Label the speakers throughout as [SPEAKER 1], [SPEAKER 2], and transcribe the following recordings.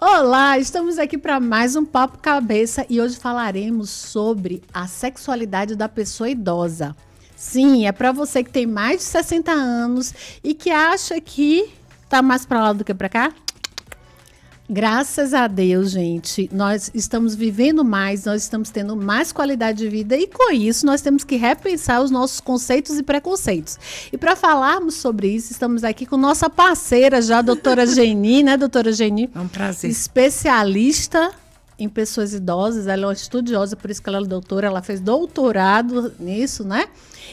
[SPEAKER 1] Olá, estamos aqui para mais um Papo Cabeça e hoje falaremos sobre a sexualidade da pessoa idosa. Sim, é para você que tem mais de 60 anos e que acha que tá mais para lá do que para cá. Graças a Deus, gente, nós estamos vivendo mais, nós estamos tendo mais qualidade de vida e com isso nós temos que repensar os nossos conceitos e preconceitos. E para falarmos sobre isso, estamos aqui com nossa parceira já, a doutora Geni, né, doutora Geni?
[SPEAKER 2] É um prazer.
[SPEAKER 1] Especialista em pessoas idosas, ela é uma estudiosa, por isso que ela é doutora, ela fez doutorado nisso, né?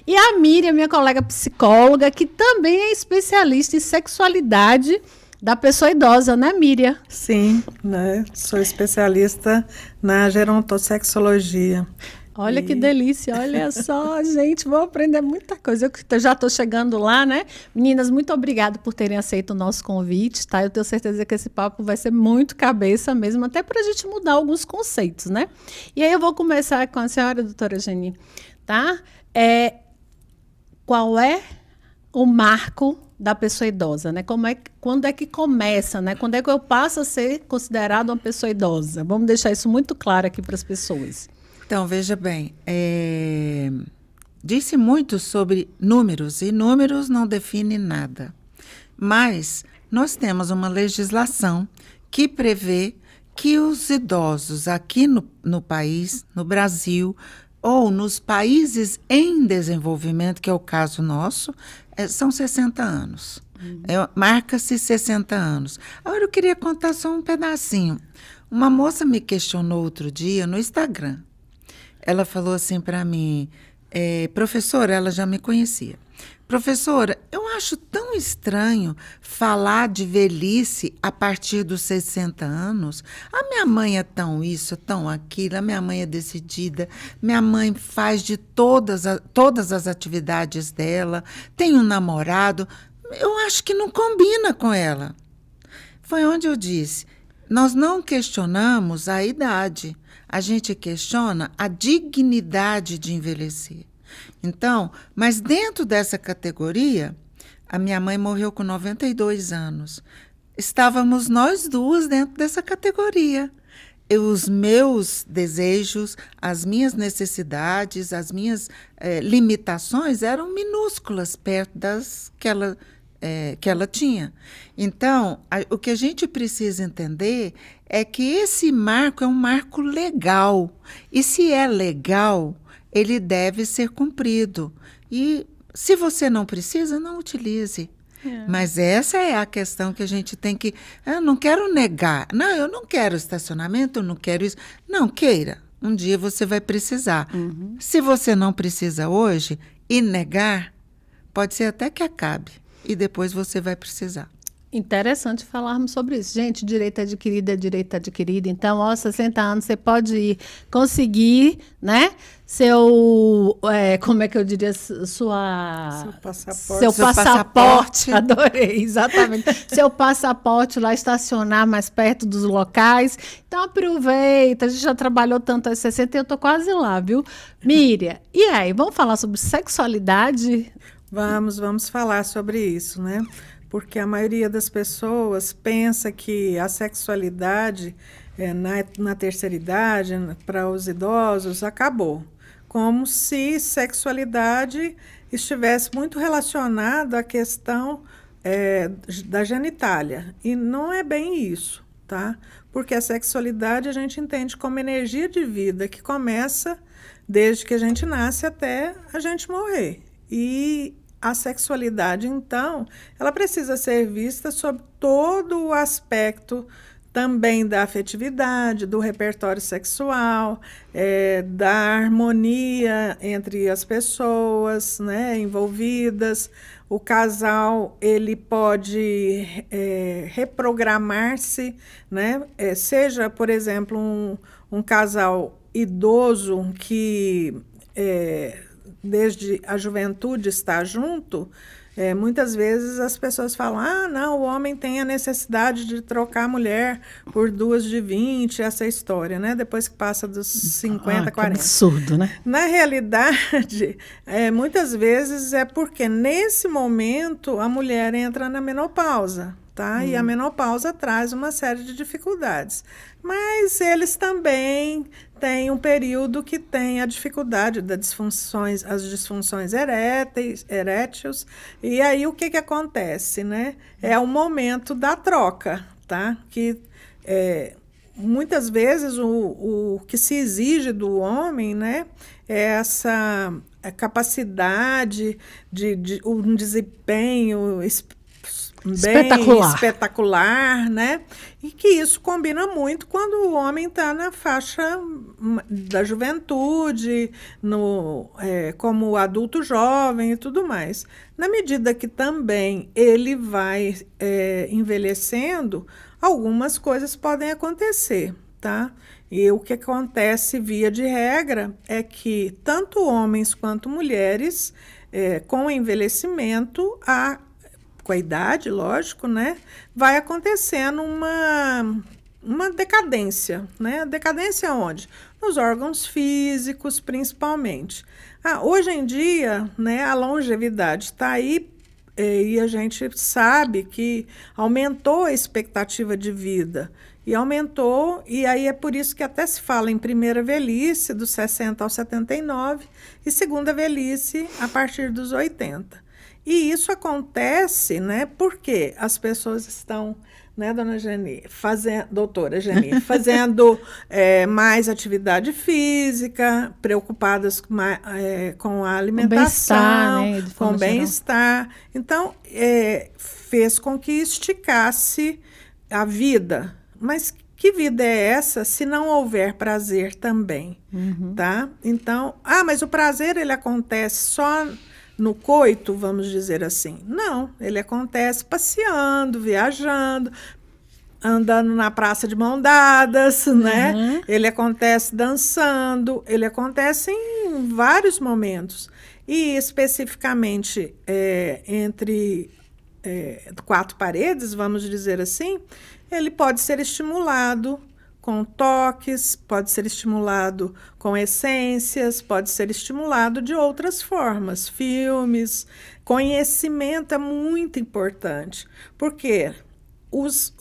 [SPEAKER 1] E a Miriam, minha colega psicóloga, que também é especialista em sexualidade da pessoa idosa, né, Miriam?
[SPEAKER 3] Sim, né? Sou especialista na gerontossexologia.
[SPEAKER 1] Olha que delícia, olha só, gente, vou aprender muita coisa. Eu já estou chegando lá, né? Meninas, muito obrigada por terem aceito o nosso convite, tá? Eu tenho certeza que esse papo vai ser muito cabeça mesmo, até para a gente mudar alguns conceitos, né? E aí eu vou começar com a senhora, doutora Geni, tá? Qual é o marco da pessoa idosa, né? Quando é que começa, né? Quando é que eu passo a ser considerado uma pessoa idosa? Vamos deixar isso muito claro aqui para as pessoas.
[SPEAKER 2] Então, veja bem, disse muito sobre números, e números não definem nada. Mas nós temos uma legislação que prevê que os idosos aqui no país, no Brasil, ou nos países em desenvolvimento, que é o caso nosso, são 60 anos. Marca-se 60 anos. Agora, eu queria contar só um pedacinho. Uma moça me questionou outro dia no Instagram. Ela falou assim para mim, professora, ela já me conhecia. Professora, eu acho tão estranho falar de velhice a partir dos 60 anos. A minha mãe é tão isso, tão aquilo, a minha mãe é decidida, minha mãe faz de todas as atividades dela, tem um namorado. Eu acho que não combina com ela. Foi onde eu disse, nós não questionamos a idade, a gente questiona a dignidade de envelhecer. Então, mas dentro dessa categoria, a minha mãe morreu com 92 anos. Estávamos nós duas dentro dessa categoria. Os meus desejos, as minhas necessidades, as minhas limitações eram minúsculas perto das que ela tinha. Então, o que a gente precisa entender é que esse marco é um marco legal. E se é legal, ele deve ser cumprido. E se você não precisa, não utilize. Mas essa é a questão que a gente tem que... Eu não quero negar. Não, eu não quero estacionamento, eu não quero isso. Não, queira. Um dia você vai precisar. Se você não precisa hoje e negar, pode ser até que acabe. E depois você vai precisar.
[SPEAKER 1] Interessante falarmos sobre isso. Gente, direito adquirido é direito adquirido. Então, aos 60 anos, você pode conseguir, né? Como é que eu diria? Seu passaporte. Adorei, exatamente. Seu passaporte lá, estacionar mais perto dos locais. Então, aproveita. A gente já trabalhou tanto aos 60 e eu tô quase lá, viu? Miriam, e aí? Vamos falar sobre sexualidade?
[SPEAKER 3] Vamos falar sobre isso, né? Porque a maioria das pessoas pensa que a sexualidade na terceira idade, para os idosos, acabou. Como se sexualidade estivesse muito relacionada à questão da genitália. E não é bem isso, tá? Porque a sexualidade a gente entende como energia de vida que começa desde que a gente nasce até a gente morrer. E a sexualidade, então, ela precisa ser vista sob todo o aspecto também da afetividade, do repertório sexual, da harmonia entre as pessoas, né, envolvidas. O casal ele pode reprogramar-se, né, seja, por exemplo, um casal idoso que desde a juventude está junto, Muitas vezes as pessoas falam, não, o homem tem a necessidade de trocar a mulher por duas de 20, essa história, né? Depois que passa dos 50, 40.
[SPEAKER 1] Que absurdo, né?
[SPEAKER 3] Na realidade, muitas vezes é porque nesse momento a mulher entra na menopausa, tá? E a menopausa traz uma série de dificuldades. Mas eles também têm um período que tem a dificuldade das disfunções, as disfunções eréteis, e aí o que acontece, né? É o momento da troca, tá? Que muitas vezes o que se exige do homem, né, é essa capacidade de um desempenho bem espetacular, né? E que isso combina muito quando o homem está na faixa da juventude, como adulto jovem e tudo mais. Na medida que também ele vai envelhecendo, algumas coisas podem acontecer, tá? E o que acontece, via de regra, é que tanto homens quanto mulheres, com o envelhecimento, com a idade, lógico, né, vai acontecendo uma decadência, né? Decadência onde? Nos órgãos físicos, principalmente. Hoje em dia, né, a longevidade está aí, e a gente sabe que aumentou a expectativa de vida. E aumentou, e aí é por isso que até se fala em primeira velhice, dos 60 aos 79, e segunda velhice a partir dos 80. E isso acontece, né, porque as pessoas estão, né, doutora Geni, fazendo mais atividade física, preocupadas com a alimentação, com o bem-estar. Então, fez com que esticasse a vida. Mas que vida é essa se não houver prazer também? Tá? Então, mas o prazer ele acontece só no coito, vamos dizer assim. Não, ele acontece passeando, viajando, andando na praça de mão dadas, né? Ele acontece dançando, ele acontece em vários momentos. E especificamente entre quatro paredes, vamos dizer assim, ele pode ser estimulado com toques, pode ser estimulado com essências, pode ser estimulado de outras formas, filmes. Conhecimento é muito importante, porque os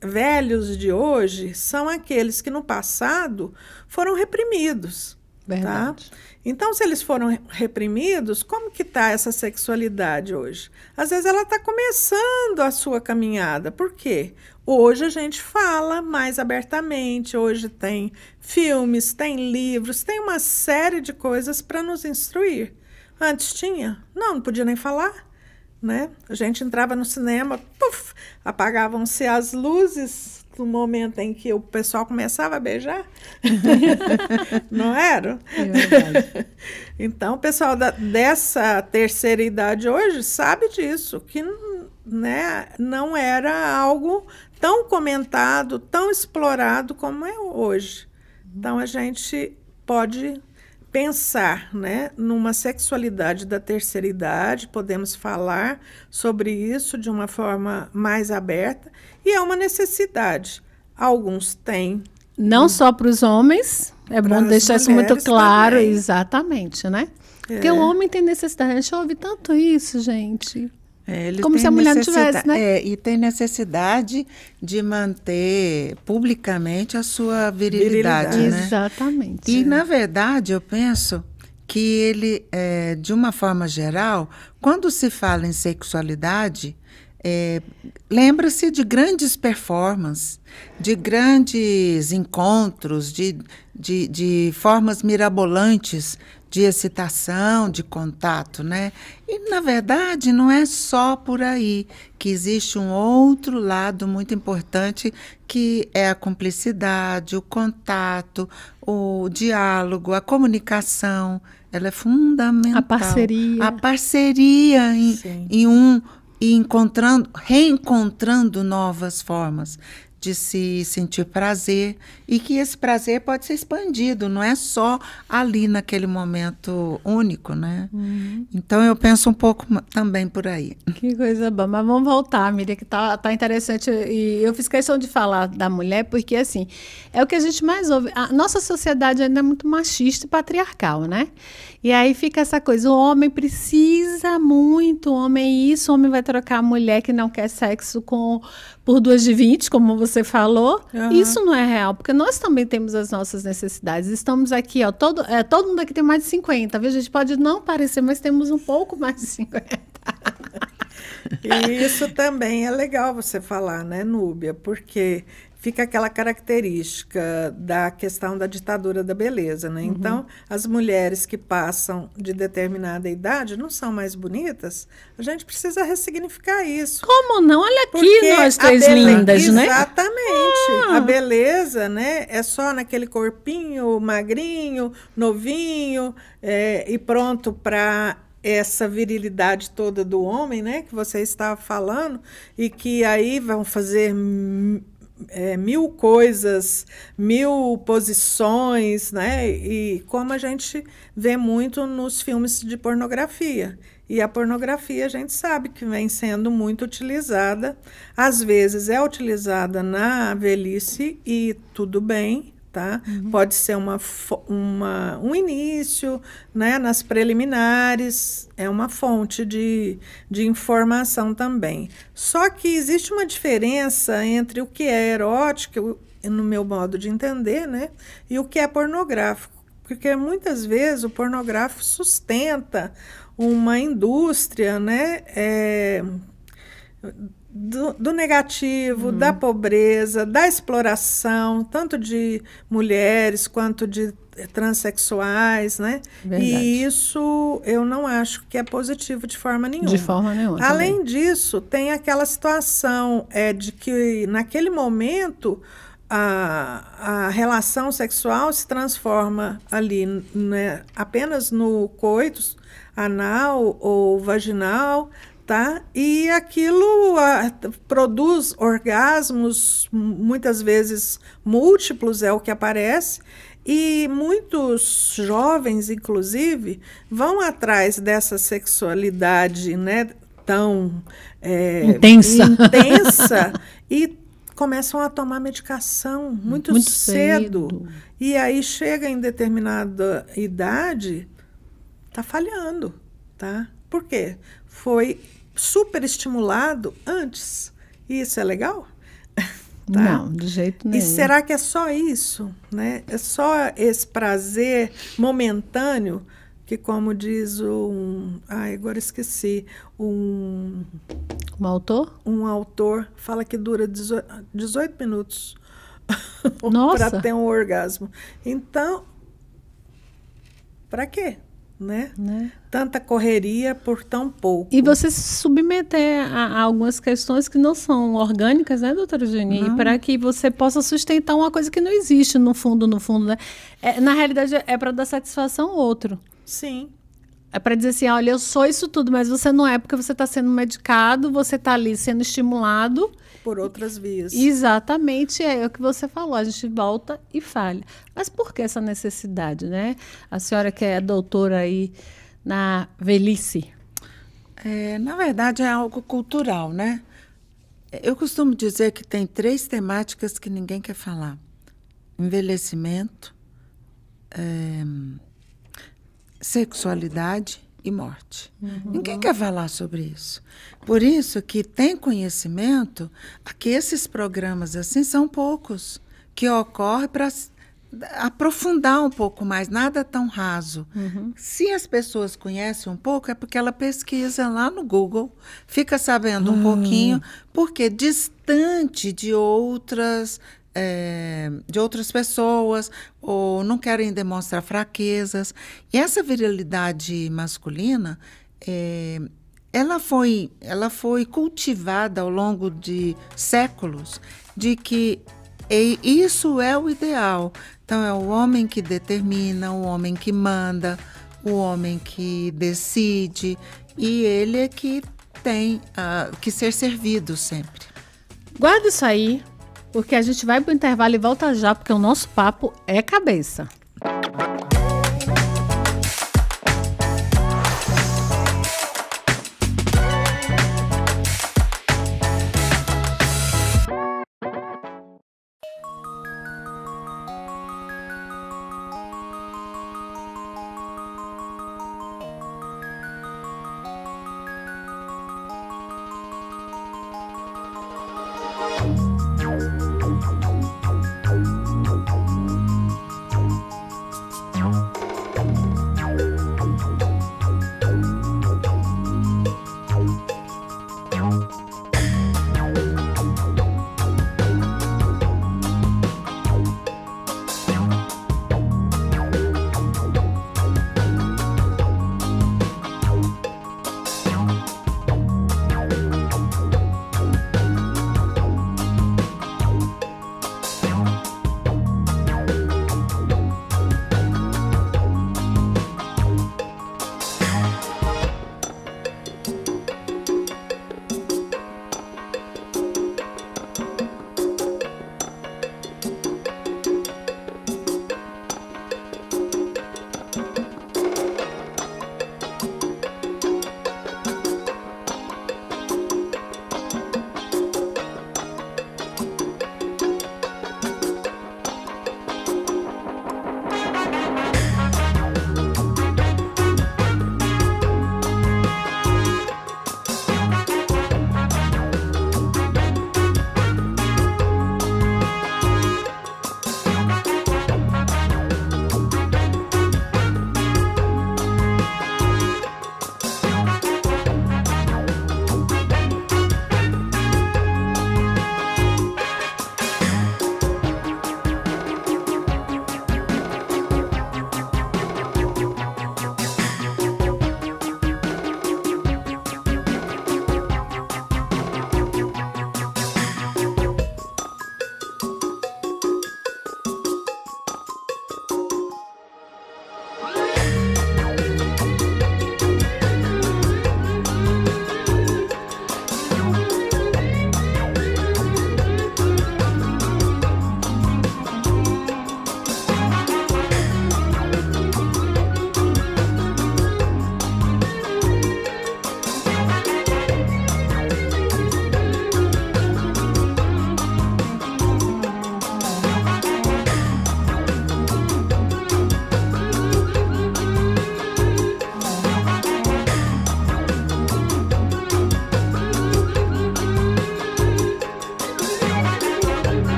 [SPEAKER 3] velhos de hoje são aqueles que no passado foram reprimidos. Verdade. Tá? Então, se eles foram reprimidos, como que está essa sexualidade hoje? Às vezes ela está começando a sua caminhada. Por quê? Hoje a gente fala mais abertamente, hoje tem filmes, tem livros, tem uma série de coisas para nos instruir. Antes tinha? Não podia nem falar, né? A gente entrava no cinema, puf, apagavam-se as luzes no momento em que o pessoal começava a beijar. Não era?
[SPEAKER 1] É verdade.
[SPEAKER 3] Então, o pessoal dessa terceira idade hoje sabe disso, que, né, não era algo tão comentado, tão explorado como é hoje. Então, a gente pode pensar, né, numa sexualidade da terceira idade, podemos falar sobre isso de uma forma mais aberta, e é uma necessidade. Alguns têm.
[SPEAKER 1] Não só para os homens, é bom deixar isso muito claro, também. Exatamente, né? Porque o homem tem necessidade, a gente ouve tanto isso, gente. Como se a mulher não tivesse, né?
[SPEAKER 2] E tem necessidade de manter publicamente a sua virilidade, né?
[SPEAKER 1] Exatamente.
[SPEAKER 2] E, na verdade, eu penso que ele, de uma forma geral, quando se fala em sexualidade, lembra-se de grandes performances, de grandes encontros, de formas mirabolantes de excitação, de contato, né? E, na verdade, não é só por aí, que existe um outro lado muito importante, que é a cumplicidade, o contato, o diálogo, a comunicação. Ela é fundamental.
[SPEAKER 1] A
[SPEAKER 2] parceria e reencontrando novas formas de se sentir prazer e que esse prazer pode ser expandido, não é só ali naquele momento único, né? Então eu penso um pouco também por aí.
[SPEAKER 1] Que coisa boa. Mas vamos voltar, Miriam, que tá interessante. E eu fiz questão de falar da mulher, porque assim, é o que a gente mais ouve. A nossa sociedade ainda é muito machista e patriarcal, né? E aí fica essa coisa, o homem precisa muito, o homem isso, o homem vai trocar a mulher que não quer sexo por 2 de 20, como você falou. Isso não é real, porque nós também temos as nossas necessidades. Estamos aqui, ó, todo mundo aqui tem mais de 50, viu? A gente pode não parecer, mas temos um pouco mais de 50.
[SPEAKER 3] E isso também é legal você falar, né, Núbia? Porque fica aquela característica da questão da ditadura da beleza, né? Então, as mulheres que passam de determinada idade não são mais bonitas. A gente precisa ressignificar isso.
[SPEAKER 1] Como não? Olha aqui
[SPEAKER 3] Porque
[SPEAKER 1] nós três lindas, né?
[SPEAKER 3] Exatamente. A beleza, né, é só naquele corpinho magrinho, novinho, e pronto para essa virilidade toda do homem, né, que você estava falando, e que aí vão fazer 1000 coisas, 1000 posições, né? E como a gente vê muito nos filmes de pornografia. E a pornografia a gente sabe que vem sendo muito utilizada. Às vezes é utilizada na velhice e tudo bem, tá? Pode ser um início, né, nas preliminares, é uma fonte de informação também. Só que existe uma diferença entre o que é erótico, no meu modo de entender, né, e o que é pornográfico. Porque muitas vezes o pornográfico sustenta uma indústria, né, do negativo, da pobreza, da exploração, tanto de mulheres quanto de transexuais, né?
[SPEAKER 1] Verdade.
[SPEAKER 3] E isso eu não acho que é positivo de forma nenhuma.
[SPEAKER 1] De forma nenhuma.
[SPEAKER 3] Além
[SPEAKER 1] também.
[SPEAKER 3] disso, tem aquela situação de que naquele momento a relação sexual se transforma ali, né, apenas no coito anal ou vaginal, tá? E aquilo produz orgasmos, muitas vezes múltiplos, é o que aparece, e muitos jovens, inclusive, vão atrás dessa sexualidade, né, tão intensa e começam a tomar medicação muito cedo. E aí chega em determinada idade, tá falhando, tá? Por quê? Foi super estimulado antes. E isso é legal? Tá?
[SPEAKER 1] Não, de jeito nenhum.
[SPEAKER 3] E será que é só isso, né? É só esse prazer momentâneo que, como diz agora esqueci,
[SPEAKER 1] um autor?
[SPEAKER 3] Um autor fala que dura 18 minutos
[SPEAKER 1] para
[SPEAKER 3] ter um orgasmo. Então, para quê? Né? Tanta correria por tão pouco.
[SPEAKER 1] E você se submeter a algumas questões que não são orgânicas, né, doutora Eugênia? Para que você possa sustentar uma coisa que não existe no fundo, né? Na realidade, é para dar satisfação ao outro.
[SPEAKER 3] Sim.
[SPEAKER 1] É para dizer assim, olha, eu sou isso tudo, mas você não é, porque você está sendo medicado, você está ali sendo estimulado.
[SPEAKER 3] Por outras vias.
[SPEAKER 1] Exatamente, é o que você falou, a gente volta e falha. Mas por que essa necessidade, né? A senhora que é doutora aí na velhice.
[SPEAKER 2] Na verdade, é algo cultural, né? Eu costumo dizer que tem 3 temáticas que ninguém quer falar. Envelhecimento, sexualidade e morte. Ninguém quer falar sobre isso. Por isso que tem conhecimento que esses programas assim são poucos, que ocorrem para aprofundar um pouco mais, nada tão raso. Se as pessoas conhecem um pouco, é porque ela pesquisa lá no Google, fica sabendo um pouquinho, porque distante de outras pessoas, ou não querem demonstrar fraquezas. E essa virilidade masculina, ela foi cultivada ao longo de séculos, de que isso é o ideal. Então, é o homem que determina, o homem que manda, o homem que decide, e ele é que tem que ser servido sempre.
[SPEAKER 1] Guarda isso aí, porque a gente vai para o intervalo e volta já, porque o nosso papo é cabeça.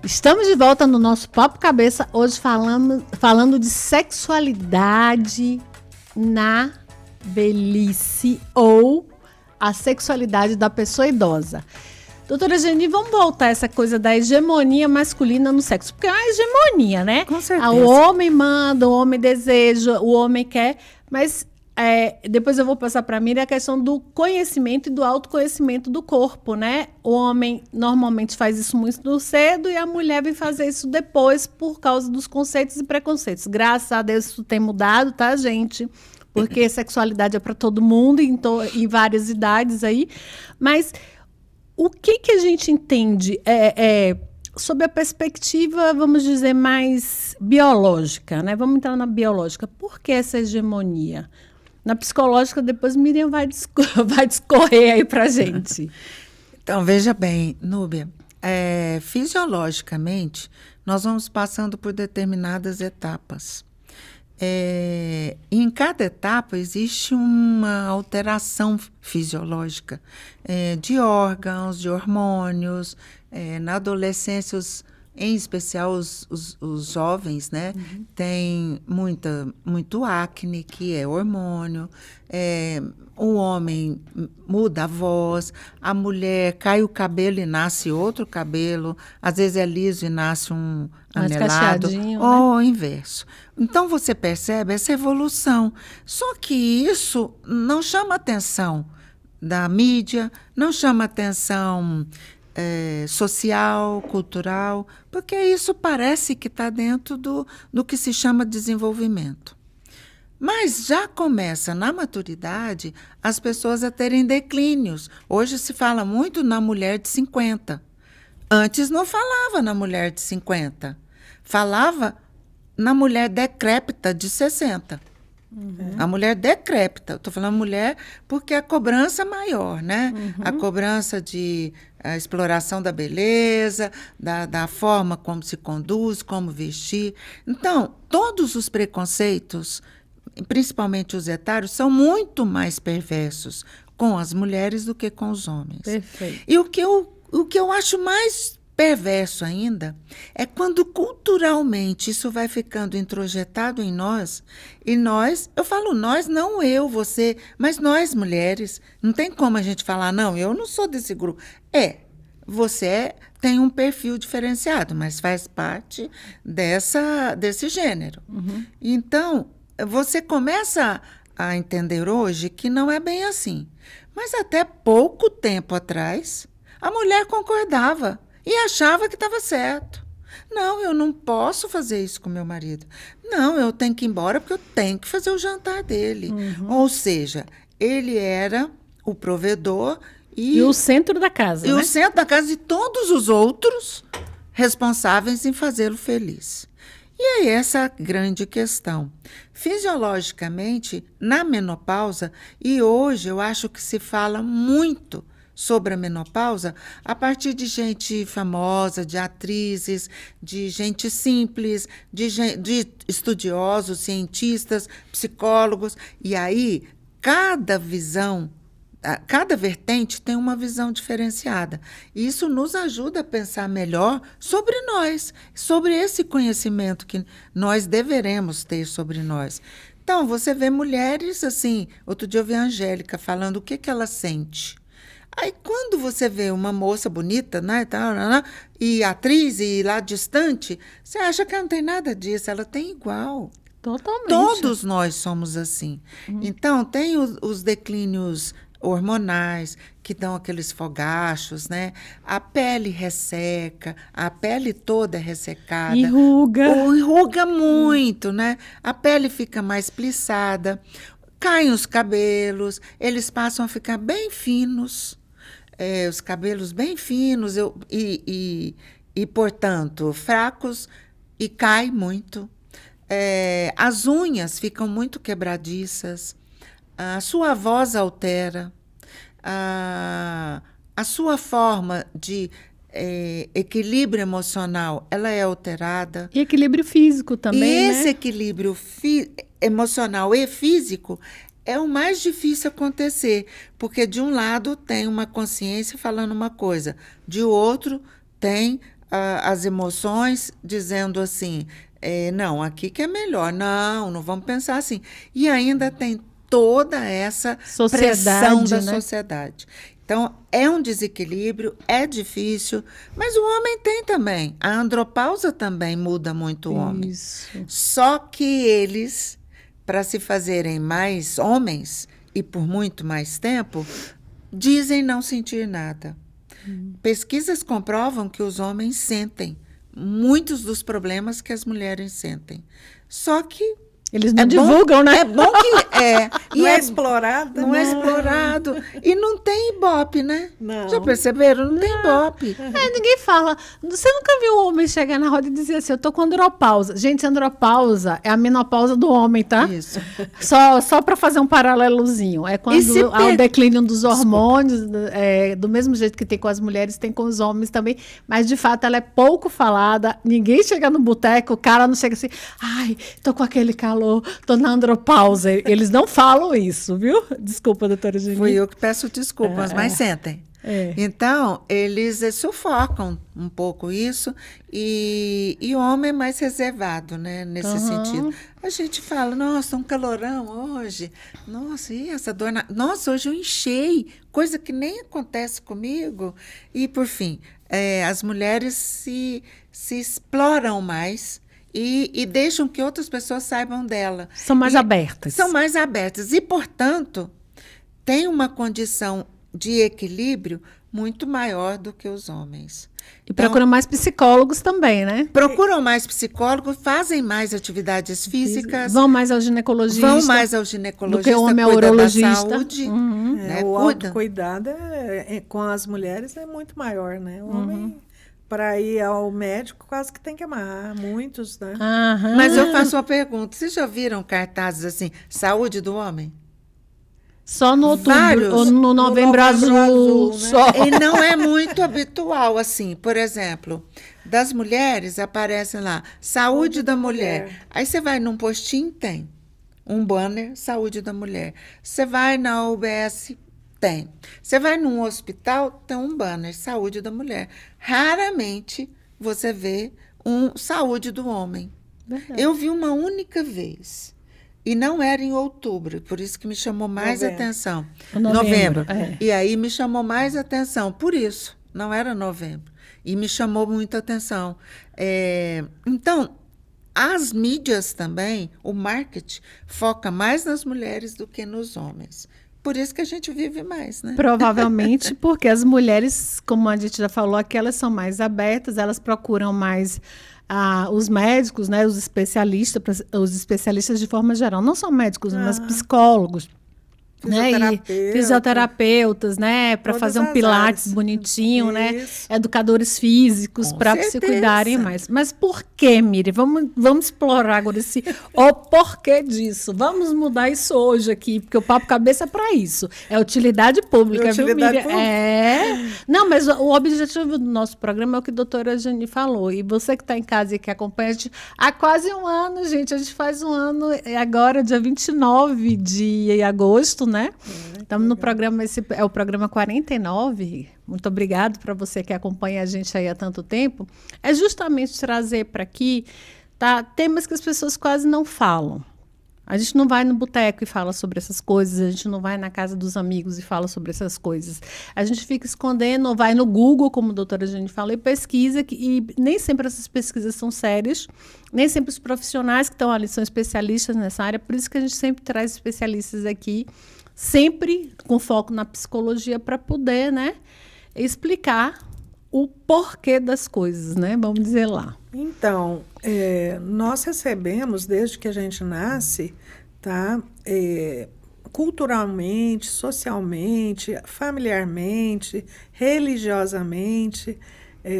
[SPEAKER 1] Estamos de volta no nosso Papo Cabeça, hoje falando de sexualidade na velhice ou a sexualidade da pessoa idosa. Doutora Geni, vamos voltar a essa coisa da hegemonia masculina no sexo, porque é uma hegemonia, né?
[SPEAKER 2] Com certeza.
[SPEAKER 1] O homem manda, o homem deseja, o homem quer, mas depois eu vou passar para a Miriam a questão do conhecimento e do autoconhecimento do corpo, né? O homem normalmente faz isso muito cedo e a mulher vem fazer isso depois por causa dos conceitos e preconceitos. Graças a Deus isso tem mudado, tá, gente? Porque sexualidade é para todo mundo, em várias idades aí. Mas o que a gente entende sob a perspectiva, vamos dizer, mais biológica, né? Vamos entrar na biológica. Por que essa hegemonia? Na psicológica, depois Miriam vai discorrer aí para a gente.
[SPEAKER 2] Então, veja bem, Núbia, fisiologicamente, nós vamos passando por determinadas etapas. Em cada etapa existe uma alteração fisiológica de órgãos, de hormônios. Na adolescência, em especial os jovens, né? Tem muito acne, que é hormônio. O homem muda a voz, a mulher cai o cabelo e nasce outro cabelo, às vezes é liso e nasce um
[SPEAKER 1] mais
[SPEAKER 2] anelado,
[SPEAKER 1] cacheadinho,
[SPEAKER 2] ou o inverso. Então, você percebe essa evolução. Só que isso não chama atenção da mídia, não chama atenção social, cultural, porque isso parece que está dentro do que se chama desenvolvimento. Mas já começa na maturidade as pessoas a terem declínios. Hoje se fala muito na mulher de 50. Antes não falava na mulher de 50. Falava na mulher decrépita de 60. A mulher decrépita. Estou falando mulher porque a cobrança é maior, né? A cobrança de exploração da beleza, da forma como se conduz, como vestir. Então, todos os preconceitos, principalmente os etários, são muito mais perversos com as mulheres do que com os homens.
[SPEAKER 1] Perfeito.
[SPEAKER 2] E o que eu acho mais perverso ainda é quando culturalmente isso vai ficando introjetado em nós, e nós, eu falo nós, não eu, você, mas nós mulheres, não tem como a gente falar, não, eu não sou desse grupo. Você tem um perfil diferenciado, mas faz parte desse gênero. Então, você começa a entender hoje que não é bem assim. Mas até pouco tempo atrás, a mulher concordava e achava que estava certo. Não, eu não posso fazer isso com meu marido. Não, eu tenho que ir embora porque eu tenho que fazer o jantar dele. Ou seja, ele era o provedor e
[SPEAKER 1] o centro da casa,
[SPEAKER 2] e
[SPEAKER 1] né?
[SPEAKER 2] o centro da casa de todos os outros responsáveis em fazê-lo feliz. E aí essa grande questão. Fisiologicamente, na menopausa, e hoje eu acho que se fala muito sobre a menopausa a partir de gente famosa, de atrizes, de gente simples, de estudiosos, cientistas, psicólogos. E aí, cada vertente tem uma visão diferenciada. E isso nos ajuda a pensar melhor sobre nós, sobre esse conhecimento que nós deveremos ter sobre nós. Então, você vê mulheres assim, outro dia eu vi a Angélica falando o que ela sente. Aí, quando você vê uma moça bonita, né, e atriz, e lá distante, você acha que ela não tem nada disso, ela tem igual.
[SPEAKER 1] Totalmente.
[SPEAKER 2] Todos nós somos assim. Então, tem os declínios hormonais, que dão aqueles fogachos, né? A pele resseca, a pele toda é ressecada. Enruga muito, né? A pele fica mais plissada, caem os cabelos, eles passam a ficar bem finos, os cabelos bem finos e, portanto, fracos, e cai muito. As unhas ficam muito quebradiças, a sua voz altera, a sua forma de equilíbrio emocional, ela é alterada.
[SPEAKER 1] E equilíbrio físico também,
[SPEAKER 2] e esse
[SPEAKER 1] né?
[SPEAKER 2] equilíbrio emocional e físico é o mais difícil acontecer, porque de um lado tem uma consciência falando uma coisa, de outro tem as emoções dizendo assim, não, aqui que é melhor, não vamos pensar assim. E ainda tem toda essa pressão da sociedade. Então, é um desequilíbrio, é difícil, mas o homem tem também. A andropausa também muda muito o homem. Só que eles, para se fazerem mais homens, e por muito mais tempo, dizem não sentir nada. Pesquisas comprovam que os homens sentem muitos dos problemas que as mulheres sentem. Só que
[SPEAKER 1] eles não divulgam, né?
[SPEAKER 2] É bom que
[SPEAKER 3] não é explorado.
[SPEAKER 2] Não é explorado. E não tem ibope, né?
[SPEAKER 3] Não.
[SPEAKER 2] Já perceberam? Não tem ibope.
[SPEAKER 1] Ninguém fala. Você nunca viu um homem chegar na roda e dizer assim, eu tô com andropausa. Gente, andropausa é a menopausa do homem, tá?
[SPEAKER 2] Isso.
[SPEAKER 1] Só para fazer um paralelozinho. É quando há o declínio dos hormônios, do mesmo jeito que tem com as mulheres, tem com os homens também. Mas, de fato, ela é pouco falada. Ninguém chega no boteco, o cara não chega assim, ai, tô com aquele calor, tô na andropausa. Eles não falam isso, viu? Desculpa, doutora Geni.
[SPEAKER 2] Fui eu que peço desculpas, mas sentem. Então, eles sufocam um pouco isso e o homem é mais reservado, né, nesse sentido. A gente fala, nossa, um calorão hoje. Nossa, e essa dor Nossa, hoje eu enchei, coisa que nem acontece comigo. E, por fim, as mulheres se exploram mais e deixam que outras pessoas saibam dela.
[SPEAKER 1] São mais abertas.
[SPEAKER 2] São mais abertas. E, portanto, tem uma condição de equilíbrio muito maior do que os homens.
[SPEAKER 1] E procuram mais psicólogos também, né?
[SPEAKER 2] Procuram mais psicólogos, fazem mais atividades físicas.
[SPEAKER 1] Vão mais ao ginecologista.
[SPEAKER 2] Vão mais ao ginecologista,
[SPEAKER 1] do que o homem
[SPEAKER 2] cuida
[SPEAKER 1] urologista.
[SPEAKER 2] Da saúde. Né?
[SPEAKER 3] O autocuidado com as mulheres é muito maior, né? O homem, para ir ao médico, quase que tem que amarrar, muitos, né?
[SPEAKER 2] Mas eu faço uma pergunta. Vocês já viram cartazes assim, saúde do homem?
[SPEAKER 1] Só no outubro, ou no novembro azul,
[SPEAKER 3] né?
[SPEAKER 1] só.
[SPEAKER 2] E não é muito habitual, assim. Por exemplo, das mulheres aparecem lá, saúde da mulher. Aí você vai num postinho, tem um banner, saúde da mulher. Você vai na UBS, tem. Você vai num hospital, tem um banner, saúde da mulher. Raramente você vê saúde do homem.
[SPEAKER 1] Verdade.
[SPEAKER 2] Eu vi uma única vez. E não era em outubro, por isso que me chamou mais atenção. Novembro. E aí me chamou mais atenção, por isso, não era novembro. E me chamou muita atenção. Então, as mídias também, o marketing, foca mais nas mulheres do que nos homens. Por isso que a gente vive mais, né?
[SPEAKER 1] Provavelmente porque as mulheres, como a gente já falou aqui, elas são mais abertas, elas procuram mais os médicos, né, os especialistas de forma geral, não só médicos, mas psicólogos, né, e fisioterapeutas, né, para fazer um pilates bonitinho, né, educadores físicos para se cuidarem mais. Mas por que, Miri? Vamos explorar agora o porquê disso. Vamos mudar isso hoje aqui, porque o Papo Cabeça é para isso. É utilidade pública, viu, Miri? Não, mas o objetivo do nosso programa é o que a doutora Jane falou. E você que está em casa e que acompanha a gente há quase um ano, gente. A gente faz um ano agora, dia 29 de agosto, né? Estamos no programa, esse é o programa 49. Muito obrigado para você que acompanha a gente aí há tanto tempo. É justamente trazer para aqui temas que as pessoas quase não falam. A gente não vai no boteco e fala sobre essas coisas, a gente não vai na casa dos amigos e fala sobre essas coisas. A gente fica escondendo, ou vai no Google, como a doutora Jane falou, e pesquisa, e nem sempre essas pesquisas são sérias, nem sempre os profissionais que estão ali são especialistas nessa área, por isso que a gente sempre traz especialistas aqui, sempre com foco na psicologia, para poder, né, explicar o porquê das coisas, né? Vamos dizer lá.
[SPEAKER 3] Então, nós recebemos, desde que a gente nasce, tá? Culturalmente, socialmente, familiarmente, religiosamente,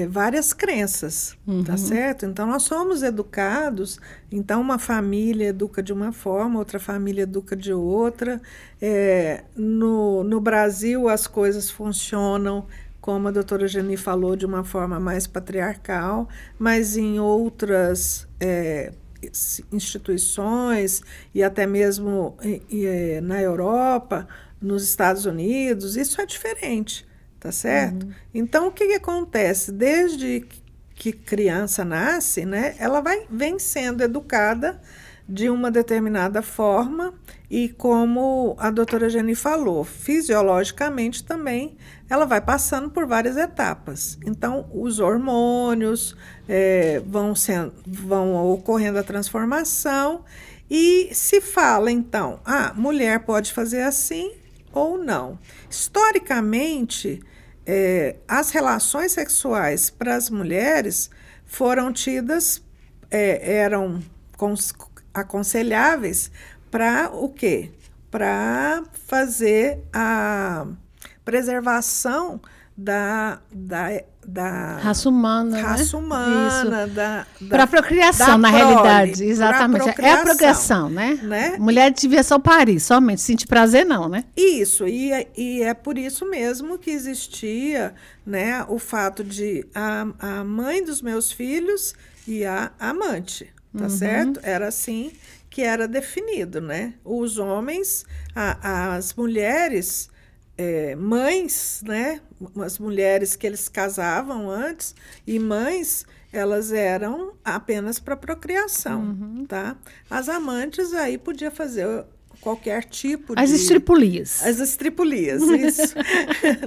[SPEAKER 3] várias crenças, tá certo? Então, nós somos educados, então uma família educa de uma forma, outra família educa de outra. No Brasil, as coisas funcionam, como a doutora Jane falou, de uma forma mais patriarcal, mas em outras instituições e até mesmo na Europa, nos Estados Unidos, isso é diferente, tá certo? Então, o que acontece? Desde que criança nasce, né, ela vem sendo educada de uma determinada forma e, como a doutora Jane falou, fisiologicamente também ela vai passando por várias etapas. Então, os hormônios vão ocorrendo a transformação e se fala, então, mulher pode fazer assim ou não. Historicamente, as relações sexuais para as mulheres foram tidas, eram aconselháveis para o quê? Para fazer a preservação da
[SPEAKER 1] raça humana,
[SPEAKER 3] para
[SPEAKER 1] a procriação, na realidade, exatamente. É a procriação, né? Mulher devia só parir, somente sentir prazer não, né?
[SPEAKER 3] Isso, e é por isso mesmo que existia, né, o fato de a mãe dos meus filhos e a amante, tá certo? Era assim que era definido, né? Os homens, as mulheres mães, né? As mulheres que eles casavam antes, e mães, elas eram apenas para procriação, tá? As amantes aí podia fazer qualquer tipo
[SPEAKER 1] As estripulias.
[SPEAKER 3] As estripulias, isso.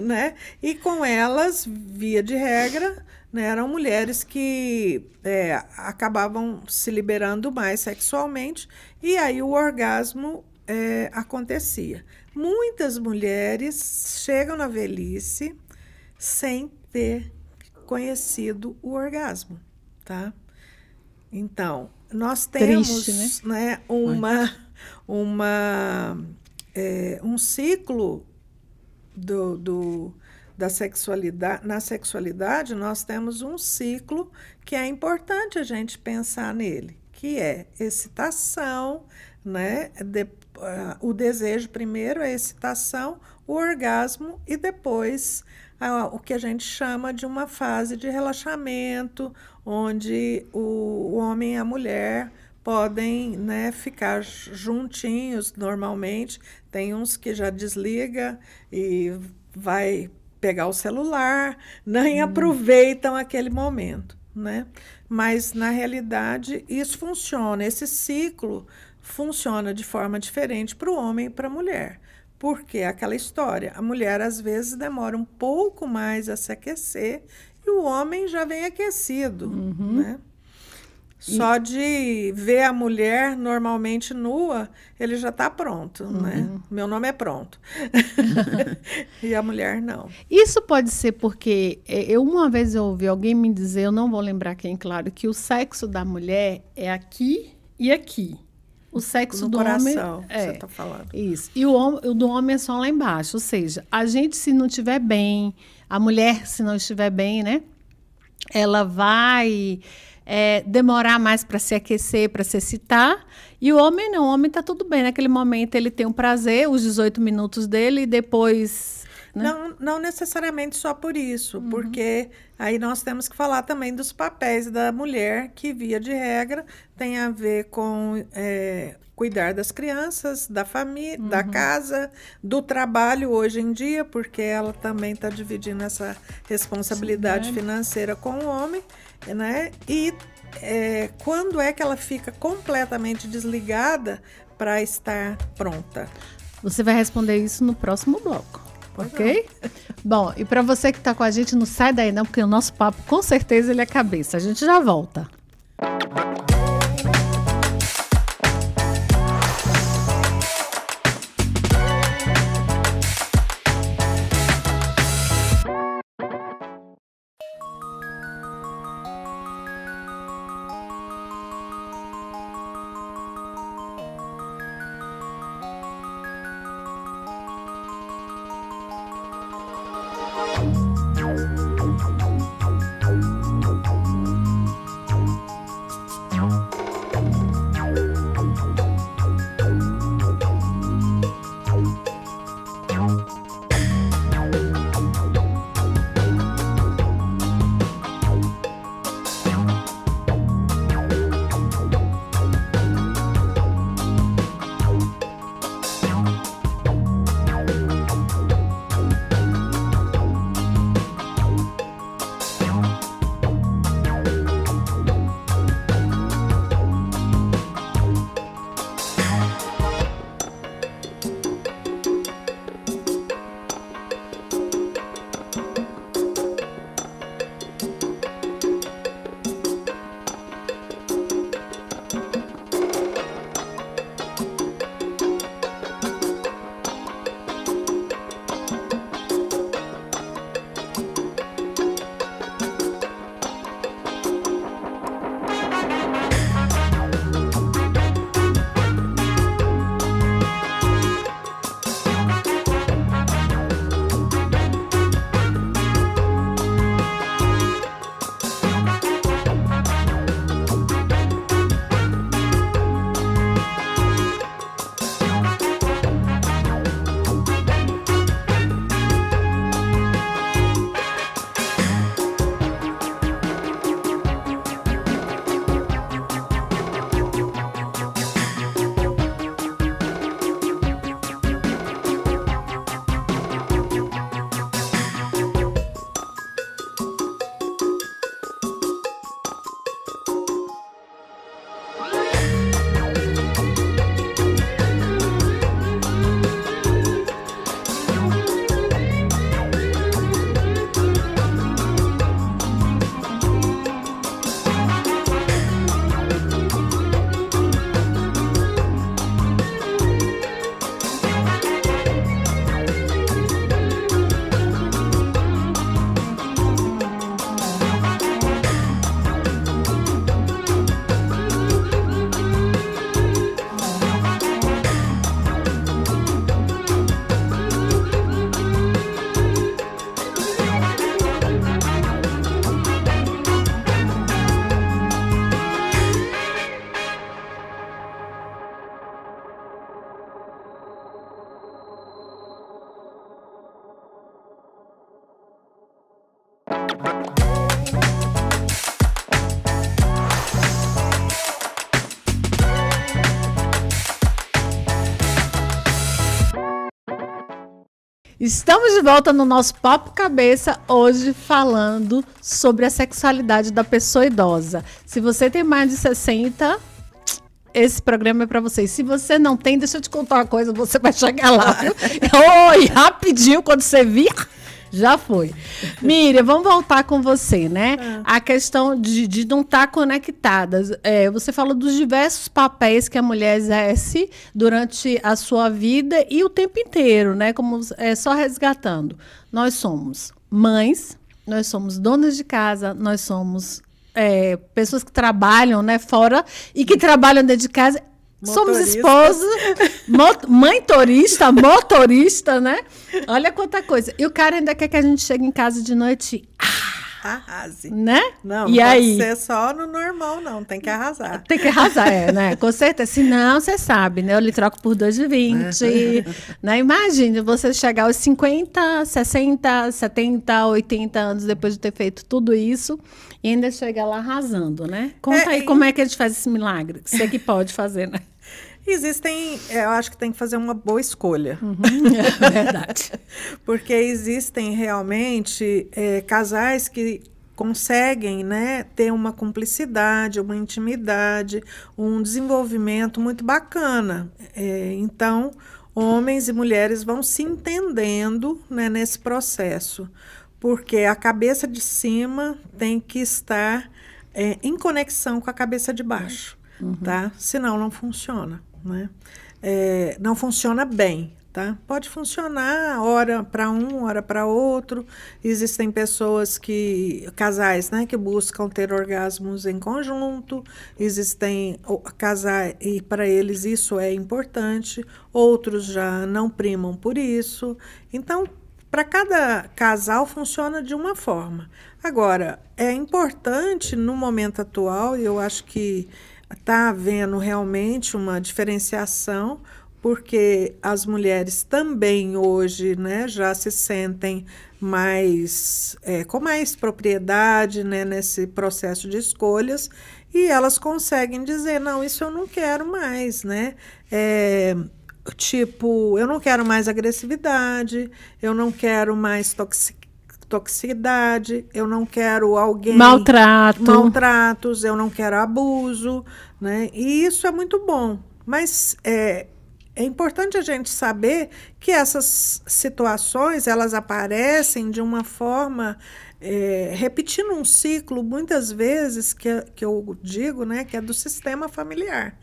[SPEAKER 3] Né? E com elas, via de regra, né, eram mulheres que acabavam se liberando mais sexualmente, e aí o orgasmo acontecia. Muitas mulheres chegam na velhice sem ter conhecido o orgasmo, tá? Então, nós temos,
[SPEAKER 1] Triste,
[SPEAKER 3] né, um ciclo da sexualidade. Na sexualidade, nós temos um ciclo que é importante a gente pensar nele, que é excitação, né? O desejo primeiro, a excitação, o orgasmo e depois o que a gente chama de uma fase de relaxamento, onde o homem e a mulher podem, né, ficar juntinhos normalmente. Tem uns que já desliga e vai pegar o celular, nem aproveitam aquele momento, né? Mas, na realidade, isso funciona, esse ciclo funciona de forma diferente para o homem e para a mulher. Porque aquela história, a mulher às vezes demora um pouco mais a se aquecer e o homem já vem aquecido, né? Só de ver a mulher normalmente nua, ele já está pronto, né? Meu nome é pronto. E a mulher não.
[SPEAKER 1] Isso pode ser porque uma vez eu ouvi alguém me dizer, eu não vou lembrar quem, claro, que o sexo da mulher é aqui e aqui. O sexo
[SPEAKER 3] no
[SPEAKER 1] do
[SPEAKER 3] coração,
[SPEAKER 1] homem
[SPEAKER 3] você está falando.
[SPEAKER 1] Isso. E o do homem é só lá embaixo. Ou seja, a gente, se não estiver bem, a mulher, se não estiver bem, né? Ela vai demorar mais para se aquecer, para se excitar. E o homem não. O homem está tudo bem. Naquele momento ele tem um prazer, os 18 minutos dele, e depois... Né?
[SPEAKER 3] Não necessariamente só por isso, porque aí nós temos que falar também dos papéis da mulher, que, via de regra, tem a ver com cuidar das crianças, da família, da casa, do trabalho hoje em dia, porque ela também está dividindo essa responsabilidade financeira com o homem, né? E quando é que ela fica completamente desligada para estar pronta?
[SPEAKER 1] Você vai responder isso no próximo bloco. Ok? Bom, e para você que está com a gente, não sai daí não, porque o nosso papo, com certeza, ele é cabeça. A gente já volta. Estamos de volta no nosso Papo Cabeça, hoje falando sobre a sexualidade da pessoa idosa. Se você tem mais de 60, esse programa é para você. Se você não tem, deixa eu te contar uma coisa, você vai chegar lá, viu? Oi, rapidinho, quando você vir, já foi. Miriam, vamos voltar com você, né? A questão de não estar conectadas. Você falou dos diversos papéis que a mulher exerce durante a sua vida e o tempo inteiro, né? Como só resgatando. Nós somos mães, nós somos donas de casa, nós somos pessoas que trabalham, né, fora e que trabalham dentro de casa. Somos esposas, mãe turista, motorista, né? Olha quanta coisa. E o cara ainda quer que a gente chegue em casa de noite.
[SPEAKER 3] Arrase.
[SPEAKER 1] Né?
[SPEAKER 3] Não,
[SPEAKER 1] e
[SPEAKER 3] não
[SPEAKER 1] aí?
[SPEAKER 3] pode ser só no normal, não. Tem que arrasar.
[SPEAKER 1] Tem que arrasar, né? Com certeza. Se não, você sabe, né? Eu lhe troco por 2,20. Né? Imagine você chegar aos 50, 60, 70, 80 anos depois de ter feito tudo isso e ainda chegar lá arrasando, né? Conta aí como é que a gente faz esse milagre. Você que pode fazer, né?
[SPEAKER 3] Eu acho que tem que fazer uma boa escolha.
[SPEAKER 1] É verdade.
[SPEAKER 3] Porque existem realmente casais que conseguem, né, ter uma cumplicidade, uma intimidade, um desenvolvimento muito bacana. Então, homens e mulheres vão se entendendo, né, nesse processo. Porque a cabeça de cima tem que estar em conexão com a cabeça de baixo, tá? Senão não funciona. Né? Não funciona bem, tá? Pode funcionar hora para um, hora para outro. Existem casais, né, que buscam ter orgasmos em conjunto. Existem casais e para eles isso é importante. Outros já não primam por isso. Então, para cada casal funciona de uma forma. Agora, é importante no momento atual, e eu acho que está havendo realmente uma diferenciação, porque as mulheres também hoje, né, já se sentem com mais propriedade, né, nesse processo de escolhas, e elas conseguem dizer, não, isso eu não quero mais, né? Eu não quero mais agressividade, eu não quero mais toxicidade, eu não quero maltratos, eu não quero abuso, né? E isso é muito bom, mas é importante a gente saber que essas situações, elas aparecem de uma forma repetindo um ciclo, muitas vezes, que eu digo, né, que é do sistema familiar,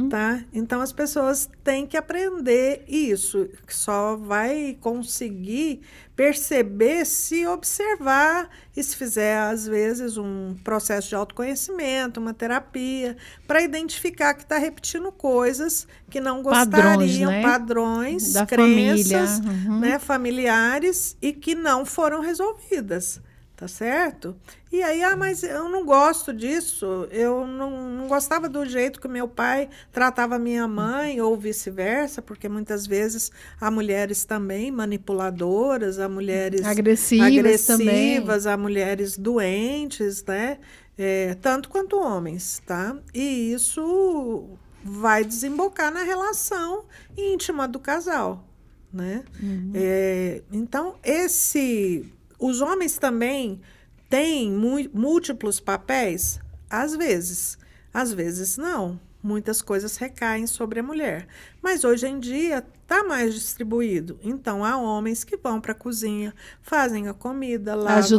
[SPEAKER 3] tá? Então, as pessoas têm que aprender isso, que só vai conseguir perceber se observar e se fizer, às vezes, um processo de autoconhecimento, uma terapia, para identificar que está repetindo coisas que não gostariam, padrões,
[SPEAKER 1] da
[SPEAKER 3] crenças,
[SPEAKER 1] família,
[SPEAKER 3] né, familiares, e que não foram resolvidas. Tá certo? E aí, mas eu não gosto disso, eu não gostava do jeito que meu pai tratava minha mãe, ou vice-versa, porque muitas vezes há mulheres também manipuladoras, há mulheres agressivas, há mulheres doentes, né? Tanto quanto homens, tá? E isso vai desembocar na relação íntima do casal, né? Então, os homens também têm múltiplos papéis? Às vezes não. Muitas coisas recaem sobre a mulher. Mas hoje em dia está mais distribuído. Então, há homens que vão para a cozinha, fazem a comida, lavam a louça,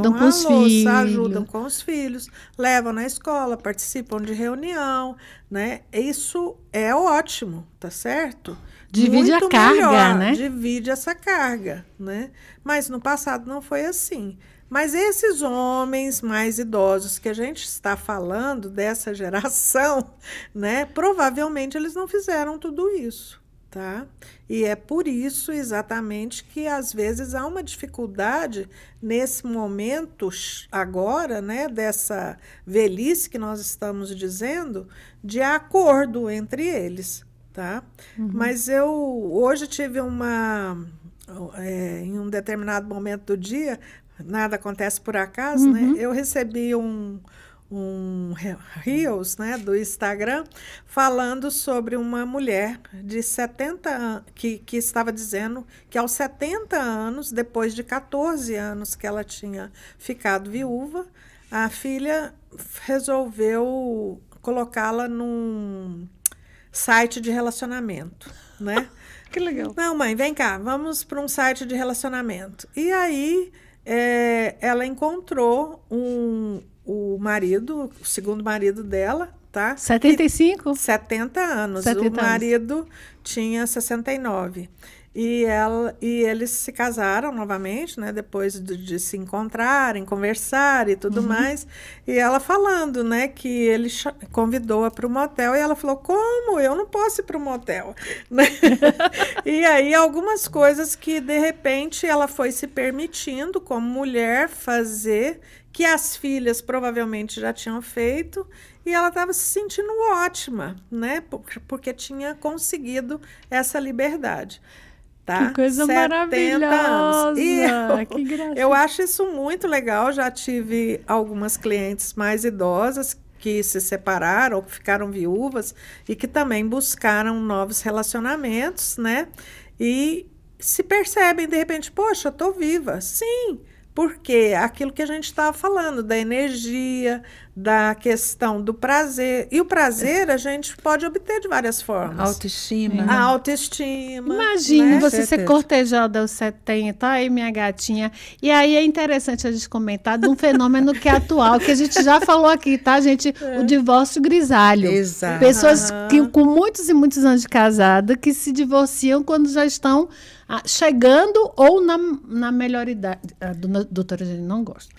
[SPEAKER 3] ajudam com os filhos, levam na escola, participam de reunião, né? Isso é ótimo, tá certo?
[SPEAKER 1] Divide a carga, né?
[SPEAKER 3] Divide essa carga, né? Mas no passado não foi assim. Mas esses homens mais idosos que a gente está falando, dessa geração, né? Provavelmente eles não fizeram tudo isso, tá? E é por isso exatamente que às vezes há uma dificuldade nesse momento agora, né? Dessa velhice que nós estamos dizendo, de acordo entre eles. Tá? Mas eu hoje tive em um determinado momento do dia, nada acontece por acaso, né? Eu recebi um Reels, né, do Instagram, falando sobre uma mulher de 70 anos, que estava dizendo que aos 70 anos, depois de 14 anos que ela tinha ficado viúva, a filha resolveu colocá-la num site de relacionamento, né?
[SPEAKER 1] Que legal.
[SPEAKER 3] Não, mãe, vem cá, vamos para um site de relacionamento. E aí ela encontrou o marido, o segundo marido dela, tá?
[SPEAKER 1] 75?
[SPEAKER 3] 70 anos.
[SPEAKER 1] 70
[SPEAKER 3] o marido tinha 69. E eles se casaram novamente, né? Depois de se encontrarem, conversar e tudo mais. E ela falando, né? Que ele convidou-a para o motel. E ela falou, como? Eu não posso ir para o motel. Né? E aí, algumas coisas que, de repente, ela foi se permitindo, como mulher, fazer, que as filhas provavelmente já tinham feito. E ela estava se sentindo ótima, né? Porque tinha conseguido essa liberdade. Tá?
[SPEAKER 1] Que coisa maravilhosa! Que
[SPEAKER 3] eu acho isso muito legal. Já tive algumas clientes mais idosas que se separaram ou que ficaram viúvas e que também buscaram novos relacionamentos, né? E se percebem, de repente, poxa, eu estou viva. Sim, porque aquilo que a gente estava falando, da energia, da questão do prazer. E o prazer a gente pode obter de várias formas.
[SPEAKER 2] Autoestima.
[SPEAKER 3] A autoestima.
[SPEAKER 1] Imagine
[SPEAKER 3] né?
[SPEAKER 1] você ser cortejada aos 70, aí minha gatinha. E aí é interessante a gente comentar de um fenômeno que é atual, que a gente já falou aqui, tá, gente? O divórcio grisalho.
[SPEAKER 2] Exato.
[SPEAKER 1] Pessoas que, com muitos e muitos anos de casada, que se divorciam quando já estão chegando ou na melhor idade. A doutora Jenny não gosta.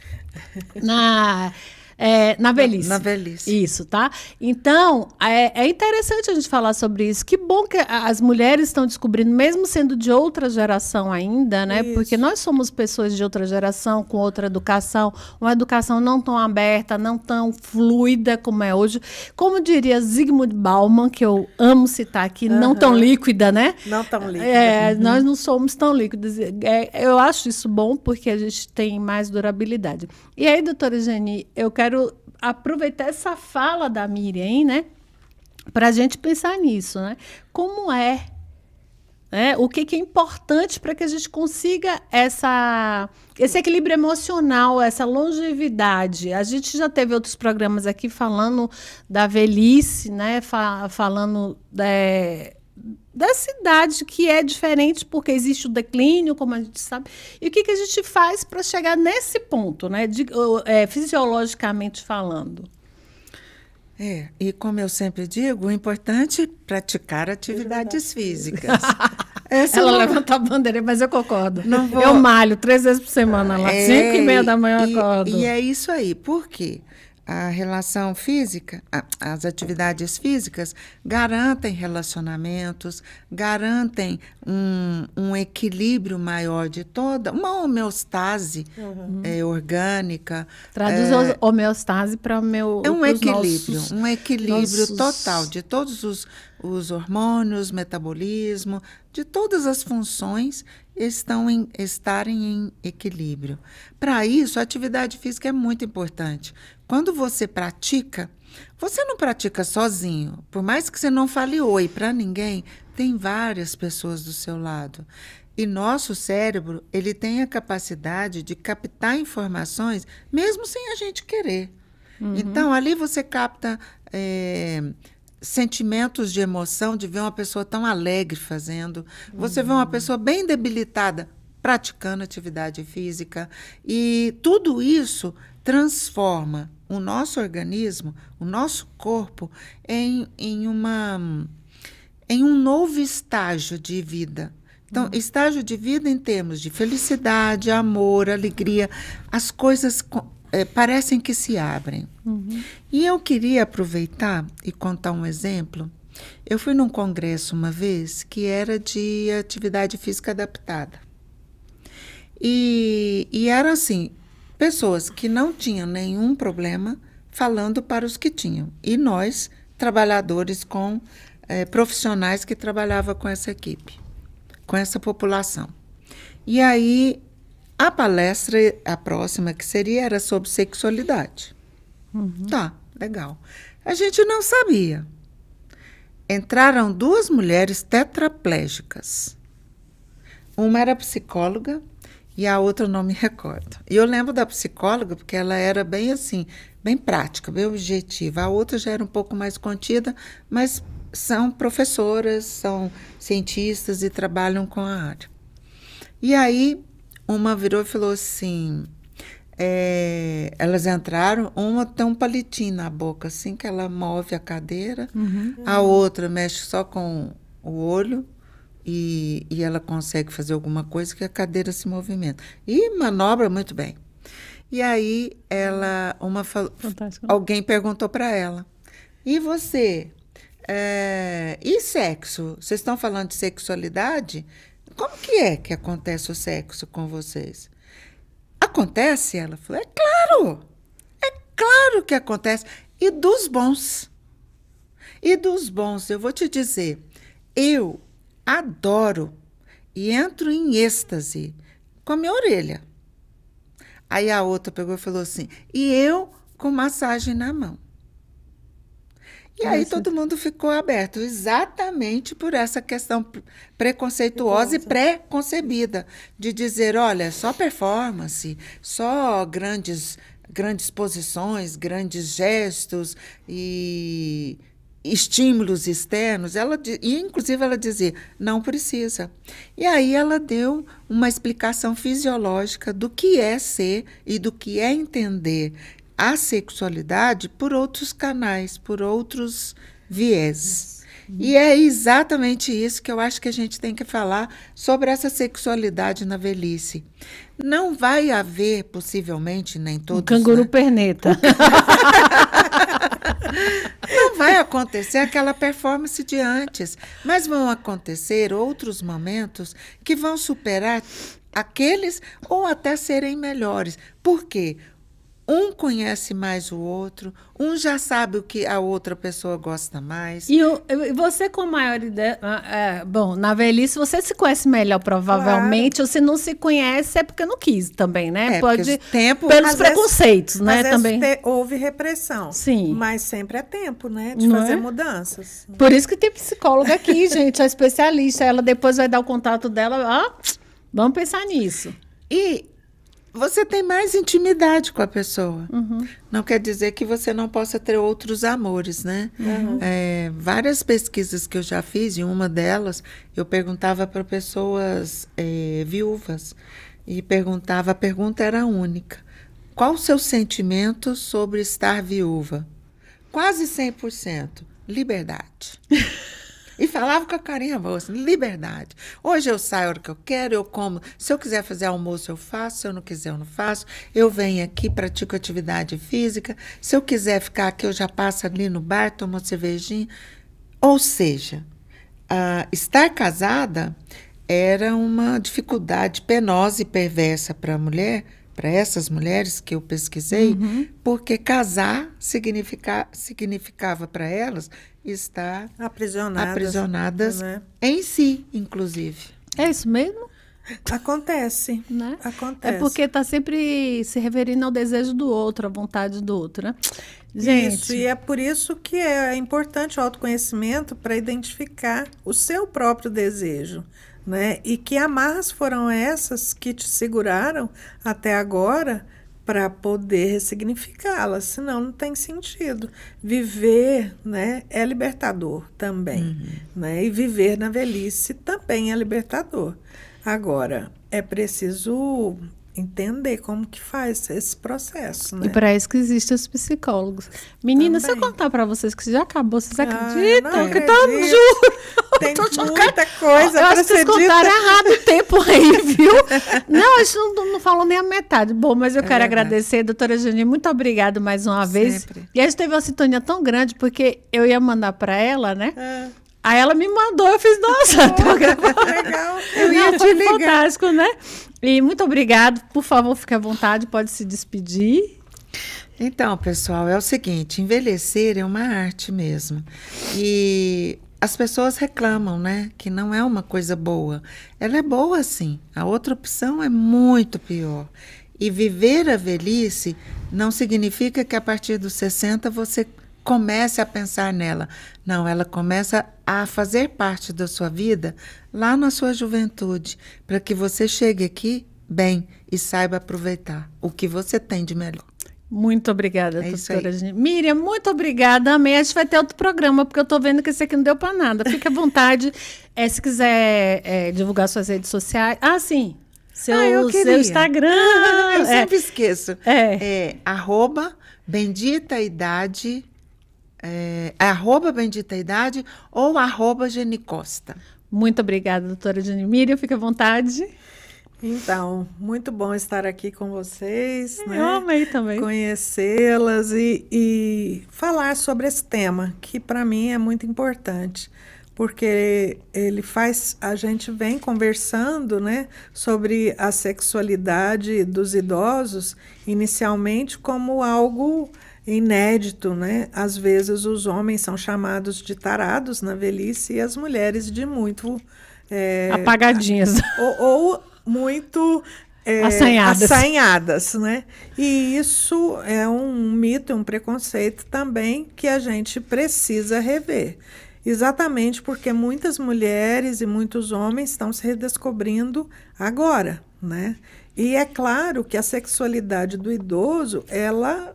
[SPEAKER 1] Na velhice.
[SPEAKER 2] Na velhice.
[SPEAKER 1] Isso, tá? Então, é interessante a gente falar sobre isso. Que bom que as mulheres estão descobrindo, mesmo sendo de outra geração ainda, né?
[SPEAKER 3] Isso.
[SPEAKER 1] Porque nós somos pessoas de outra geração, com outra educação, uma educação não tão aberta, não tão fluida como é hoje. Como diria Zygmunt Bauman, que eu amo citar aqui, não tão líquida, né?
[SPEAKER 3] Não tão líquida.
[SPEAKER 1] Nós não somos tão líquidos. Eu acho isso bom porque a gente tem mais durabilidade. E aí, doutora Jenny, eu quero aproveitar essa fala da Miriam, né, para a gente pensar nisso, né? Como o que é importante para que a gente consiga esse equilíbrio emocional, essa longevidade. A gente já teve outros programas aqui falando da velhice, né? Falando dessa idade que é diferente porque existe o declínio, como a gente sabe. E o que a gente faz para chegar nesse ponto, né? Fisiologicamente falando?
[SPEAKER 2] E como eu sempre digo, o importante é praticar atividades físicas.
[SPEAKER 1] Ela levanta a bandeira, mas eu concordo.
[SPEAKER 2] Não vou...
[SPEAKER 1] Eu malho 3 vezes por semana, lá 5:30 da manhã eu acordo.
[SPEAKER 2] E é isso aí, por quê? A relação física, as atividades físicas garantem relacionamentos, garantem um equilíbrio maior de toda, uma homeostase orgânica.
[SPEAKER 1] Traduz homeostase para o meu...
[SPEAKER 2] É um equilíbrio total de todos os hormônios, metabolismo, de todas as funções estarem em equilíbrio. Para isso, a atividade física é muito importante. Quando você pratica, você não pratica sozinho. Por mais que você não fale oi para ninguém, tem várias pessoas do seu lado. E nosso cérebro, ele tem a capacidade de captar informações, mesmo sem a gente querer. Então, ali você capta sentimentos de emoção, de ver uma pessoa tão alegre fazendo. Você vê uma pessoa bem debilitada praticando atividade física. E tudo isso transforma o nosso organismo, o nosso corpo, em um novo estágio de vida. Então, estágio de vida em termos de felicidade, amor, alegria, as coisas parecem que se abrem. E eu queria aproveitar e contar um exemplo. Eu fui num congresso uma vez que era de atividade física adaptada. E era assim, pessoas que não tinham nenhum problema falando para os que tinham. E nós, trabalhadores profissionais que trabalhavam com essa equipe, com essa população. E aí, a palestra, a próxima que seria, era sobre sexualidade. Tá, legal. A gente não sabia. Entraram 2 mulheres tetraplégicas. Uma era psicóloga e a outra eu não me recordo. E eu lembro da psicóloga porque ela era bem assim, bem prática, bem objetiva. A outra já era um pouco mais contida, mas são professoras, são cientistas e trabalham com a área. E aí, uma virou e falou assim, elas entraram, uma tem um palitinho na boca, assim, que ela move a cadeira, a outra mexe só com o olho, e ela consegue fazer alguma coisa que a cadeira se movimenta. E manobra muito bem. E aí, alguém perguntou para ela, e você? E sexo? Vocês estão falando de sexualidade? Como que acontece o sexo com vocês? Acontece? Ela falou, é claro que acontece. E dos bons. Eu vou te dizer, eu adoro e entro em êxtase com a minha orelha. Aí a outra pegou e falou assim, e eu com massagem na mão. E aí todo mundo ficou aberto, exatamente por essa questão preconceituosa e pré-concebida, de dizer, olha, só performance, só grandes posições, grandes gestos e estímulos externos. Inclusive, ela dizia, não precisa. E aí ela deu uma explicação fisiológica do que é ser e do que é entender a sexualidade por outros canais, por outros vieses. E é exatamente isso que eu acho que a gente tem que falar sobre essa sexualidade na velhice. Não vai haver, possivelmente, nem todos...
[SPEAKER 1] Um canguru perneta.
[SPEAKER 2] Não vai acontecer aquela performance de antes, mas vão acontecer outros momentos que vão superar aqueles ou até serem melhores. Por quê? Um conhece mais o outro, um já sabe o que a outra pessoa gosta mais.
[SPEAKER 1] E você com maior ideia... bom, na velhice você se conhece melhor, provavelmente. Claro. Ou se não se conhece, é porque não quis também, né? Pode pelos preconceitos, né? Também.
[SPEAKER 3] Houve repressão.
[SPEAKER 1] Sim.
[SPEAKER 3] Mas sempre é tempo, né? De fazer mudanças.
[SPEAKER 1] Por isso que tem psicóloga aqui, gente, a especialista. Ela depois vai dar o contato dela. Vamos pensar nisso.
[SPEAKER 2] E você tem mais intimidade com a pessoa. Não quer dizer que você não possa ter outros amores, né? Várias pesquisas que eu já fiz, e uma delas, eu perguntava para pessoas viúvas, e a pergunta era única. Qual o seu sentimento sobre estar viúva? Quase 100%. Liberdade. E falava com a carinha boa, assim, liberdade. Hoje eu saio a hora que eu quero, eu como. Se eu quiser fazer almoço, eu faço. Se eu não quiser, eu não faço. Eu venho aqui, pratico atividade física. Se eu quiser ficar aqui, eu já passo ali no bar, tomo uma cervejinha. Ou seja, estar casada era uma dificuldade penosa e perversa para a mulher, para essas mulheres que eu pesquisei, porque casar significava para elas estar aprisionadas né? Em si, inclusive.
[SPEAKER 1] É isso mesmo?
[SPEAKER 3] Acontece,
[SPEAKER 1] né?
[SPEAKER 3] Acontece.
[SPEAKER 1] É porque está sempre se referindo ao desejo do outro, à vontade do outro, né? Gente.
[SPEAKER 3] Isso, e é por isso que é importante o autoconhecimento para identificar o seu próprio desejo, né? E que amarras foram essas que te seguraram até agora para poder ressignificá-las, senão não tem sentido. Viver, né, é libertador também, né? E viver na velhice também é libertador. Agora, é preciso entender como que faz esse processo, né?
[SPEAKER 1] E para isso que existem os psicólogos. Menina, se eu contar para vocês que já acabou, vocês acreditam?
[SPEAKER 3] Não acredito.
[SPEAKER 1] Juro.
[SPEAKER 3] Tem muita coisa para ser dita.
[SPEAKER 1] Vocês contaram errado o tempo aí, viu? Não, a gente não falou nem a metade. Bom, mas eu quero agradecer, doutora Jani, muito obrigada mais uma vez. E a gente teve uma sintonia tão grande, porque eu ia mandar para ela, né? Aí ela me mandou, eu fiz, nossa, tô gravando.
[SPEAKER 3] Legal, eu ia
[SPEAKER 1] foi
[SPEAKER 3] te ligar.
[SPEAKER 1] Fantástico, né? E muito obrigado, por favor, fique à vontade, pode se despedir.
[SPEAKER 2] Então, pessoal, é o seguinte, envelhecer é uma arte mesmo. E as pessoas reclamam, né, que não é uma coisa boa. Ela é boa, sim. A outra opção é muito pior. E viver a velhice não significa que a partir dos 60 você comece a pensar nela. Não, ela começa a fazer parte da sua vida lá na sua juventude, para que você chegue aqui bem e saiba aproveitar o que você tem de melhor.
[SPEAKER 1] Muito obrigada, doutora Geni. Miriam, muito obrigada. Amém. A gente vai ter outro programa, porque eu estou vendo que esse aqui não deu para nada. Fique à vontade. Se quiser divulgar suas redes sociais. Ah, sim. Seu Instagram.
[SPEAKER 2] Eu sempre esqueço. @benditaidade, @benditaidade ou @Genicosta.
[SPEAKER 1] Muito obrigada, doutora Geni. Miriam, fique à vontade.
[SPEAKER 3] Então, muito bom estar aqui com vocês, né?
[SPEAKER 1] Eu amei também.
[SPEAKER 3] Conhecê-las e falar sobre esse tema, que para mim é muito importante, porque ele faz, a gente vem conversando, né, sobre a sexualidade dos idosos, inicialmente como algo inédito, né? Às vezes os homens são chamados de tarados na velhice e as mulheres de muito...
[SPEAKER 1] apagadinhas.
[SPEAKER 3] Ou muito assanhadas, né? E isso é um mito, um preconceito também que a gente precisa rever. Exatamente porque muitas mulheres e muitos homens estão se redescobrindo agora, né? E é claro que a sexualidade do idoso, ela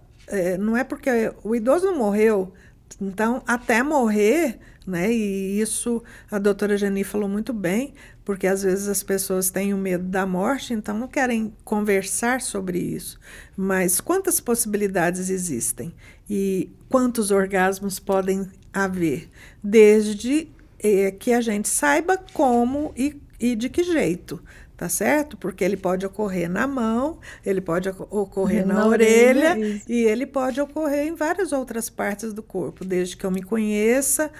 [SPEAKER 3] não é porque o idoso não morreu, então até morrer, né? E isso a doutora Geni falou muito bem, porque às vezes as pessoas têm o medo da morte, então não querem conversar sobre isso. Mas quantas possibilidades existem? E quantos orgasmos podem haver? Desde que a gente saiba como e de que jeito, tá certo? Porque ele pode ocorrer na mão, ele pode ocorrer na orelha e ele pode ocorrer em várias outras partes do corpo, desde que eu me conheça,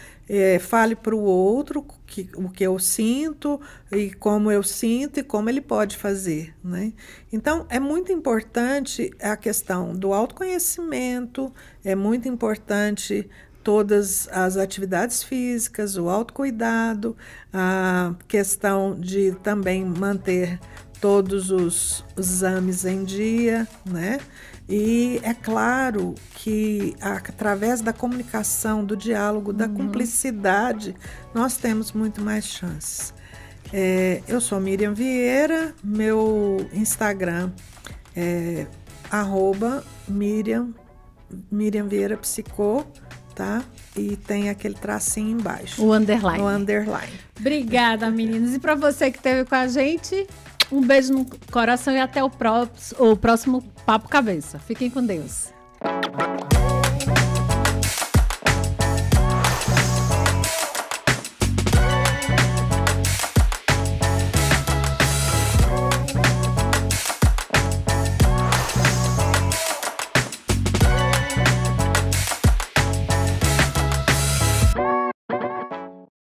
[SPEAKER 3] fale para o outro o que eu sinto e como eu sinto e como ele pode fazer, né? Então, é muito importante a questão do autoconhecimento, é muito importante todas as atividades físicas, o autocuidado, a questão de também manter todos os exames em dia, né? E é claro que através da comunicação, do diálogo, da cumplicidade, nós temos muito mais chances. Eu sou Miriam Vieira, meu Instagram é @Miriam Vieira Psicô, tá? E tem aquele tracinho embaixo.
[SPEAKER 1] O underline.
[SPEAKER 3] O underline.
[SPEAKER 1] Obrigada, meninas. E para você que esteve com a gente, um beijo no coração e até o próximo Papo Cabeça. Fiquem com Deus.